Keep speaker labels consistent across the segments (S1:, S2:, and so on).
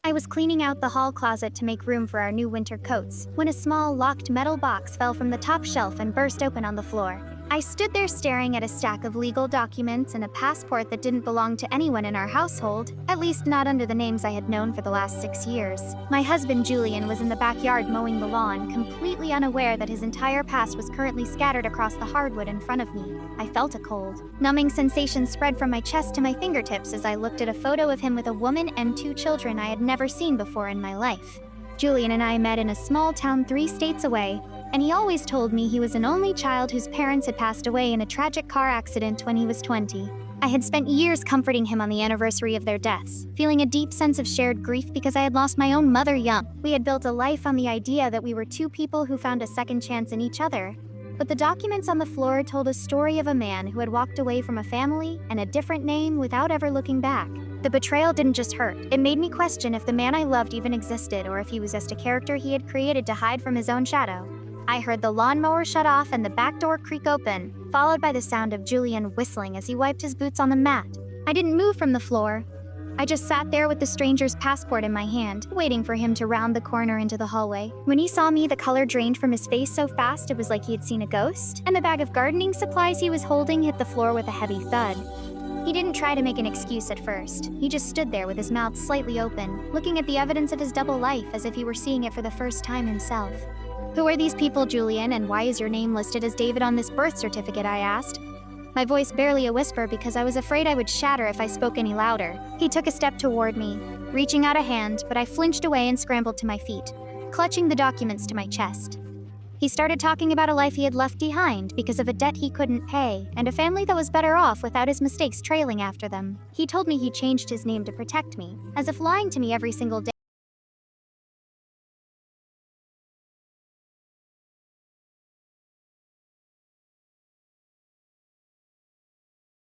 S1: I was cleaning out the hall closet to make room for our new winter coats when a small, locked metal box fell from the top shelf and burst open on the floor. I stood there staring at a stack of legal documents and a passport that didn't belong to anyone in our household, at least not under the names I had known for the last 6 years. My husband Julian was in the backyard mowing the lawn, completely unaware that his entire past was currently scattered across the hardwood in front of me. I felt a cold, numbing sensation spread from my chest to my fingertips as I looked at a photo of him with a woman and 2 children I had never seen before in my life. Julian and I met in a small town 3 states away, and he always told me he was an only child whose parents had passed away in a tragic car accident when he was 20. I had spent years comforting him on the anniversary of their deaths, feeling a deep sense of shared grief because I had lost my own mother young. We had built a life on the idea that we were 2 people who found a second chance in each other. But the documents on the floor told a story of a man who had walked away from a family and a different name without ever looking back. The betrayal didn't just hurt, it made me question if the man I loved even existed or if he was just a character he had created to hide from his own shadow. I heard the lawnmower shut off and the back door creak open, followed by the sound of Julian whistling as he wiped his boots on the mat. I didn't move from the floor. I just sat there with the stranger's passport in my hand, waiting for him to round the corner into the hallway. When he saw me, the color drained from his face so fast it was like he had seen a ghost, and the bag of gardening supplies he was holding hit the floor with a heavy thud. He didn't try to make an excuse at first. He just stood there with his mouth slightly open, looking at the evidence of his double life as if he were seeing it for the first time himself. "Who are these people, Julian, and why is your name listed as David on this birth certificate?" I asked. My voice barely a whisper because I was afraid I would shatter if I spoke any louder. He took a step toward me, reaching out a hand, but I flinched away and scrambled to my feet, clutching the documents to my chest. He started talking about a life he had left behind because of a debt he couldn't pay, and a family that was better off without his mistakes trailing after them. He told me he changed his name to protect me, as if lying to me every single day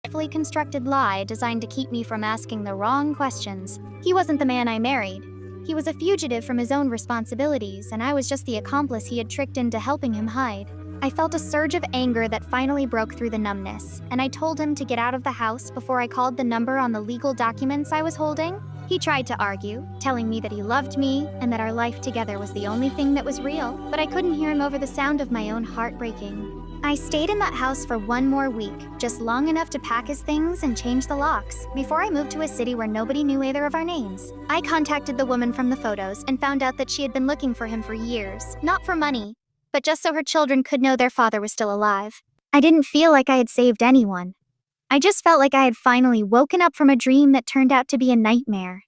S1: carefully constructed lie designed to keep me from asking the wrong questions. He wasn't the man I married. He was a fugitive from his own responsibilities, and I was just the accomplice he had tricked into helping him hide. I felt a surge of anger that finally broke through the numbness, and I told him to get out of the house before I called the number on the legal documents I was holding. He tried to argue, telling me that he loved me and that our life together was the only thing that was real, but I couldn't hear him over the sound of my own heart breaking. I stayed in that house for 1 more week, just long enough to pack his things and change the locks, before I moved to a city where nobody knew either of our names. I contacted the woman from the photos and found out that she had been looking for him for years, not for money, but just so her children could know their father was still alive. I didn't feel like I had saved anyone. I just felt like I had finally woken up from a dream that turned out to be a nightmare.